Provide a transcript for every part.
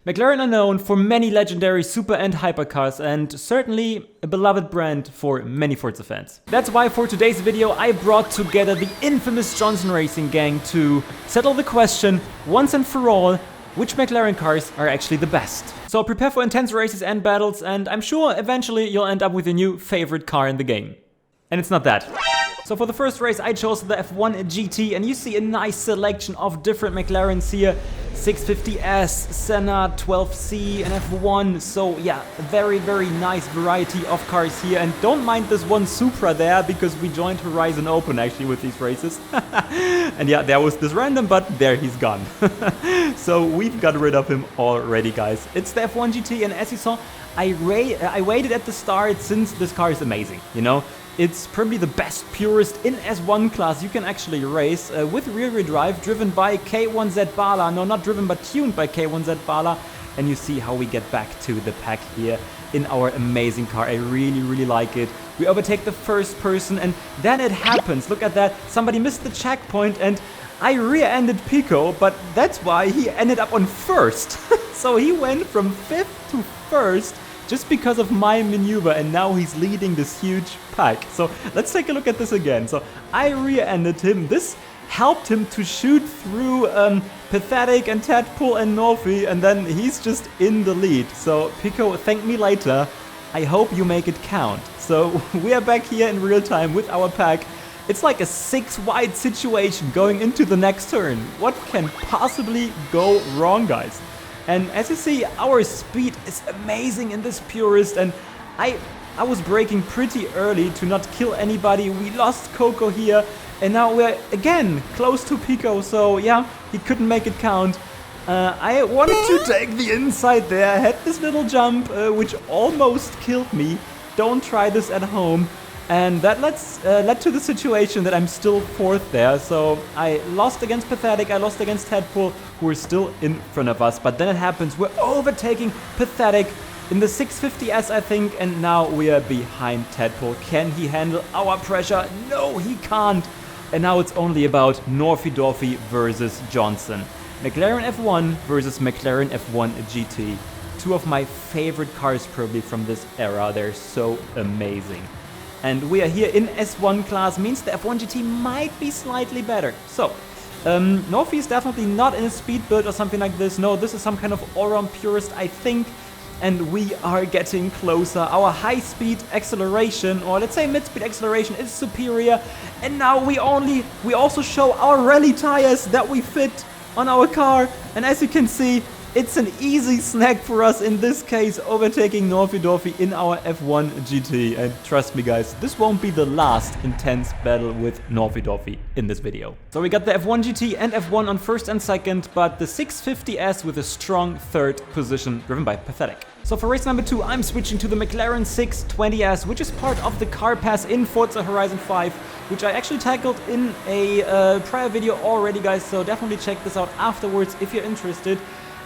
McLaren are known for many legendary super and hypercars and certainly a beloved brand for many Forza fans. That's why for today's video I brought together the infamous Johnson Racing gang to settle the question once and for all, which McLaren cars are actually the best. So prepare for intense races and battles, and I'm sure eventually you'll end up with a new favorite car in the game. And it's not that. So for the first race I chose the F1 GT, and you see a nice selection of different McLarens here. 650S, Senna, 12C and F1. So yeah, a very nice variety of cars here. And don't mind this one Supra there, because we joined Horizon Open actually with these races. And yeah, there was this random, but there he's gone. So we've got rid of him already, guys. It's the F1 GT, and as you saw, I waited at the start since this car is amazing, you know? It's probably the best, purest in S1 class you can actually race with rear-wheel drive, driven by K1Z Bala. No, not driven, but tuned by K1Z Bala. And you see how we get back to the pack here in our amazing car. I really like it. We overtake the first person, and then it happens. Look at that. Somebody missed the checkpoint, and I rear-ended Pico, but that's why he ended up on first. So he went from 5th to 1st. Just because of my maneuver, and now he's leading this huge pack. So let's take a look at this again. So I rear-ended him. This helped him to shoot through aTTaX and Tadpole and Norfi, and then he's just in the lead. So Pico, thank me later. I hope you make it count. So we are back here in real time with our pack. It's like a 6-wide situation going into the next turn. What can possibly go wrong, guys? And as you see, our speed is amazing in this purist, and I was braking pretty early to not kill anybody. We lost Coco here, and now we're again close to Pico, so yeah, he couldn't make it count. I wanted to take the inside there. I had this little jump, which almost killed me. Don't try this at home. And that led to the situation that I'm still 4th there. So I lost against aTTaX, I lost against Tadpole, who are still in front of us. But then it happens, we're overtaking aTTaX in the 650S, I think, and now we are behind Tadpole. Can he handle our pressure? No, he can't. And now it's only about Norfi versus Johnson. McLaren F1 versus McLaren F1 GT. Two of my favorite cars probably from this era. They're so amazing. And we are here in S1 class, means the F1 GT might be slightly better. So, Norfi is definitely not in a speed build or something like this. No, this is some kind of all-round purist, I think. And we are getting closer. Our high-speed acceleration, or let's say mid-speed acceleration, is superior. And now we also show our rally tires that we fit on our car. And as you can see, it's an easy snack for us in this case, overtaking Norfi in our F1 GT. And trust me, guys, this won't be the last intense battle with Norfi in this video. So we got the F1 GT and F1 on 1st and 2nd, but the 650S with a strong 3rd position, driven by aTTaX. So for race number 2, I'm switching to the McLaren 620S, which is part of the car pass in Forza Horizon 5, which I actually tackled in a prior video already, guys. So definitely check this out afterwards if you're interested.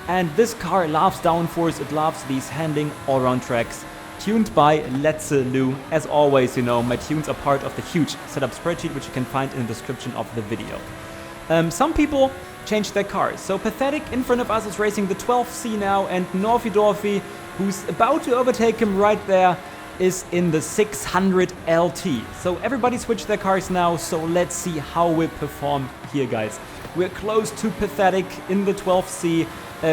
And this car loves downforce, it loves these handling all-round tracks, tuned by Let's Lou. As always, you know, my tunes are part of the huge setup spreadsheet, which you can find in the description of the video. Some people changed their cars. So aTTaX in front of us is racing the 12C now, and Norfi, who's about to overtake him right there, is in the 600 LT. So everybody switched their cars now, so let's see how we perform here, guys. We're close to aTTaX in the 12C.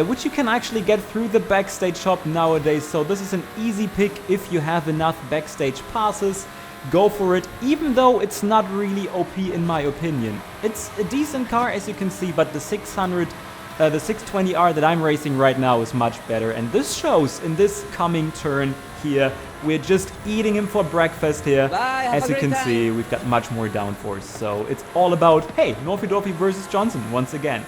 Which you can actually get through the backstage shop nowadays, so this is an easy pick if you have enough backstage passes. Go for it, even though it's not really OP in my opinion. It's a decent car, as you can see, but the 620R that I'm racing right now is much better, and this shows in this coming turn here. We're just eating him for breakfast here. As you can see, we've got much more downforce, so it's all about, hey, Norfi versus Johnson once again.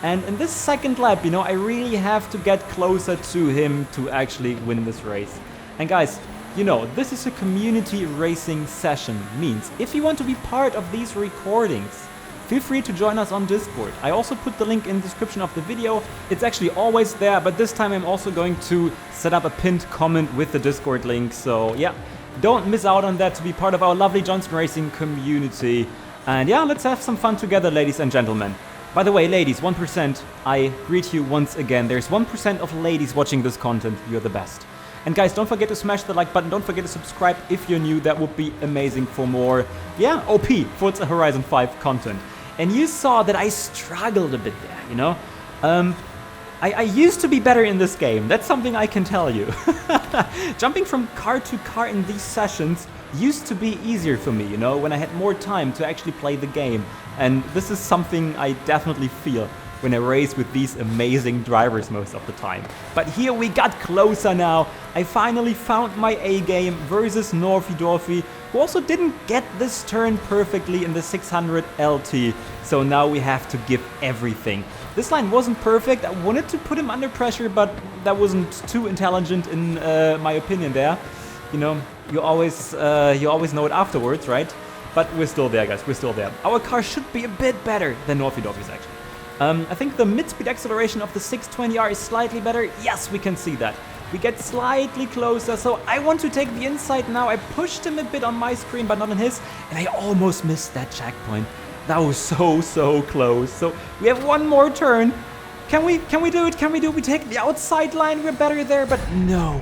And in this second lap, you know, I really have to get closer to him to actually win this race. And guys, you know, this is a community racing session. Means if you want to be part of these recordings, feel free to join us on Discord. I also put the link in the description of the video. It's actually always there, but this time I'm also going to set up a pinned comment with the Discord link. So yeah, don't miss out on that to be part of our lovely Johnson Racing community. And yeah, let's have some fun together, ladies and gentlemen. By the way, ladies, 1%, I greet you once again. There's 1% of ladies watching this content. You're the best. And guys, don't forget to smash the like button. Don't forget to subscribe if you're new. That would be amazing for more, yeah, OP Forza Horizon 5 content. And you saw that I struggled a bit there, you know? I used to be better in this game. That's something I can tell you. Jumping from car to car in these sessions used to be easier for me, you know, when I had more time to actually play the game. And this is something I definitely feel when I race with these amazing drivers most of the time. But here we got closer now. I finally found my A game versus Dorfi, who also didn't get this turn perfectly in the 600 LT. So now we have to give everything. This line wasn't perfect. I wanted to put him under pressure, but that wasn't too intelligent in my opinion there. You know, you always know it afterwards, right? But we're still there, guys. We're still there. Our car should be a bit better than Dorfi's actually. I think the mid-speed acceleration of the 620R is slightly better. Yes, we can see that. We get slightly closer, so I want to take the inside now. I pushed him a bit on my screen, but not on his, and I almost missed that checkpoint. That was so close. So we have one more turn. Can we do it? Can we do it? We take the outside line. We're better there, but no.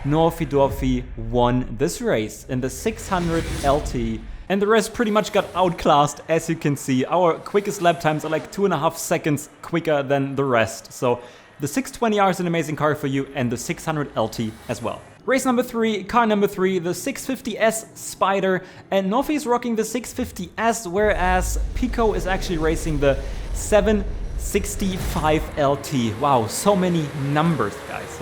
Dorfi won this race in the 600 LT. And the rest pretty much got outclassed, as you can see. Our quickest lap times are like 2.5 seconds quicker than the rest. So the 620R is an amazing car for you, and the 600 LT as well. Race number 3, car number 3, the 650S Spider. And Dorfi is rocking the 650S, whereas Pico is actually racing the 765 LT. Wow, so many numbers, guys.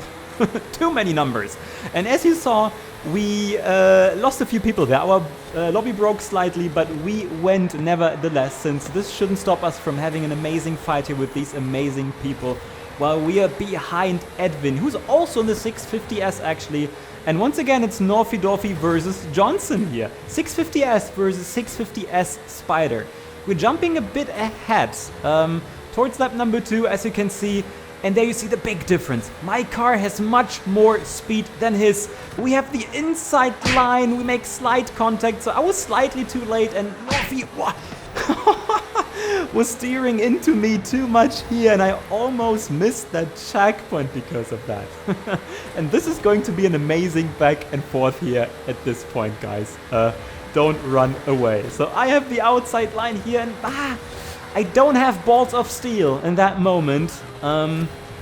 Too many numbers. And as you saw, we lost a few people there. Our lobby broke slightly, but we went nevertheless, since this shouldn't stop us from having an amazing fight here with these amazing people. While we are behind Edwin, who's also in the 650S actually. And once again, it's Dorfi versus Johnson here. 650S versus 650S Spider. We're jumping a bit ahead towards lap number 2, as you can see. And there you see the big difference. My car has much more speed than his. We have the inside line, we make slight contact, so I was slightly too late, and Dorfi was steering into me too much here, and I almost missed that checkpoint because of that. And this is going to be an amazing back and forth here at this point, guys. Don't run away. So I have the outside line here, and I don't have balls of steel in that moment.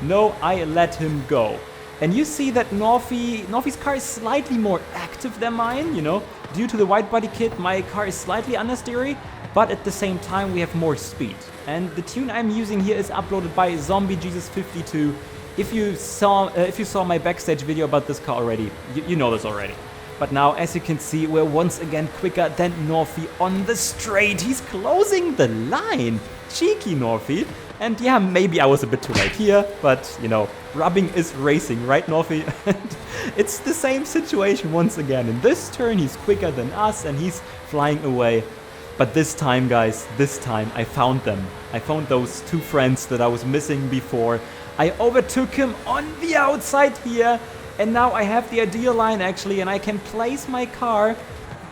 No, I let him go. And you see that Dorfi's car is slightly more active than mine, you know. Due to the wide body kit, my car is slightly understeery, but at the same time we have more speed. And the tune I'm using here is uploaded by ZombieJesus52. If you saw my backstage video about this car already, you know this already. But now, as you can see, we're once again quicker than Dorfi on the straight. He's closing the line. Cheeky Dorfi. And yeah, maybe I was a bit too late here, but you know, rubbing is racing, right, Dorfi? And it's the same situation once again. In this turn, he's quicker than us and he's flying away. But this time, guys, this time I found them. I found those two friends that I was missing before. I overtook him on the outside here. And now I have the ideal line actually, and I can place my car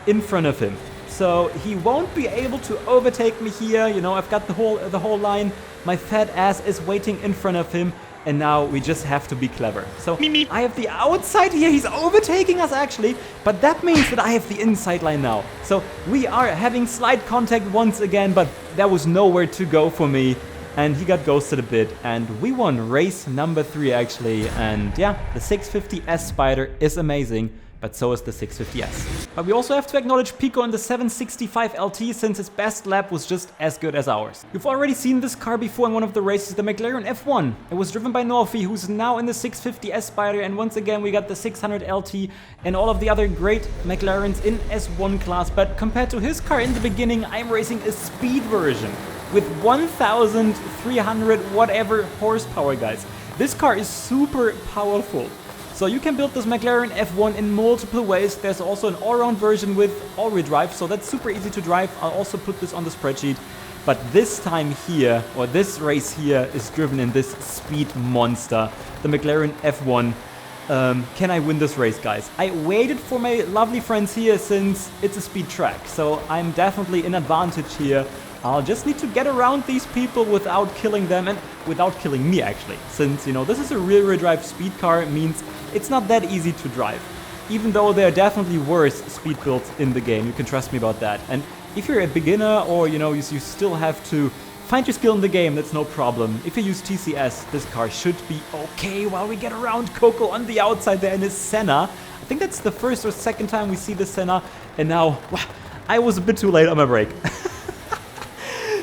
in front of him. So he won't be able to overtake me here. You know, I've got the whole line. My fat ass is waiting in front of him. And now we just have to be clever. So I have the outside here. He's overtaking us actually. But that means that I have the inside line now. So we are having slight contact once again, but there was nowhere to go for me. And he got ghosted a bit, and we won race number 3 actually. And yeah, the 650S Spider is amazing, but so is the 650S. But we also have to acknowledge Pico in the 765 LT, since his best lap was just as good as ours. You've already seen this car before in one of the races, the McLaren F1. It was driven by Dorfi, who's now in the 650S Spider, and once again we got the 600 LT and all of the other great McLarens in S1 class. But compared to his car in the beginning, I'm racing a speed version with 1,300 whatever horsepower, guys. This car is super powerful. So you can build this McLaren F1 in multiple ways. There's also an all-round version with all-wheel drive, so that's super easy to drive. I'll also put this on the spreadsheet. But this time here, or this race here, is driven in this speed monster, the McLaren F1. Can I win this race, guys? I waited for my lovely friends here since it's a speed track, so I'm definitely in advantage here I'll just need to get around these people without killing them and without killing me actually. Since, you know, this is a rear-wheel drive speed car, it means it's not that easy to drive. Even though there are definitely worse speed builds in the game, you can trust me about that. And if you're a beginner or, you know, you still have to find your skill in the game, that's no problem. If you use TCS, this car should be okay while we get around Coco on the outside there in his Senna. I think that's the first or second time we see the Senna, and now, wow, I was a bit too late on my brake.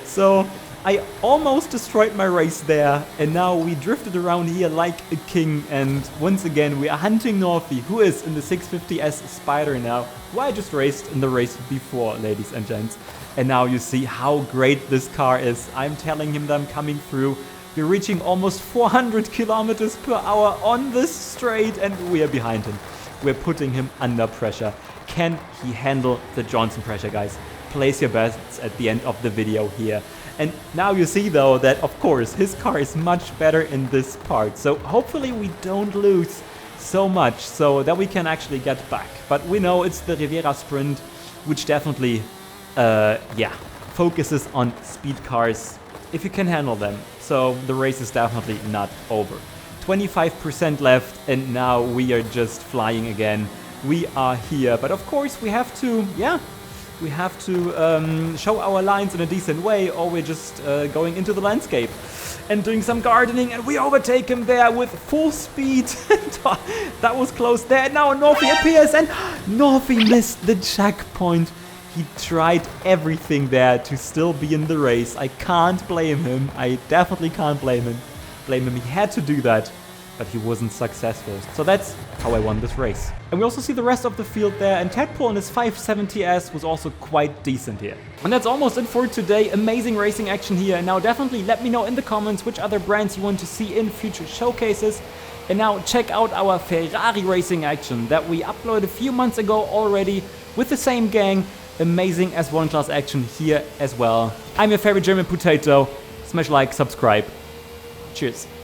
So I almost destroyed my race there, and now we drifted around here like a king, and once again we are hunting Northy, who is in the 650S Spider now, who I just raced in the race before, ladies and gents. And now you see how great this car is. I'm telling him that I'm coming through. We're reaching almost 400 kilometers per hour on this straight, and we are behind him. We're putting him under pressure. Can he handle the Johnson pressure, guys? Place your bets at the end of the video here. And now you see though that of course his car is much better in this part. So hopefully we don't lose so much so that we can actually get back. But we know it's the Riviera Sprint, which definitely focuses on speed cars if you can handle them. So the race is definitely not over. 25% left, and now we are just flying again. We are here, but of course we have to, show our lines in a decent way, or we're just going into the landscape and doing some gardening, and we overtake him there with full speed. That was close there. Now Northy appears, and Northy missed the checkpoint. He tried everything there to still be in the race. I can't blame him. I definitely can't blame him. He had to do that, but he wasn't successful. So that's how I won this race. And we also see the rest of the field there, and Tadpole in his 570S was also quite decent here. And that's almost it for today. Amazing racing action here. And now definitely let me know in the comments which other brands you want to see in future showcases. And now check out our Ferrari racing action that we uploaded a few months ago already with the same gang. Amazing S1 class action here as well. I'm your favorite German potato. Smash like, subscribe. Cheers.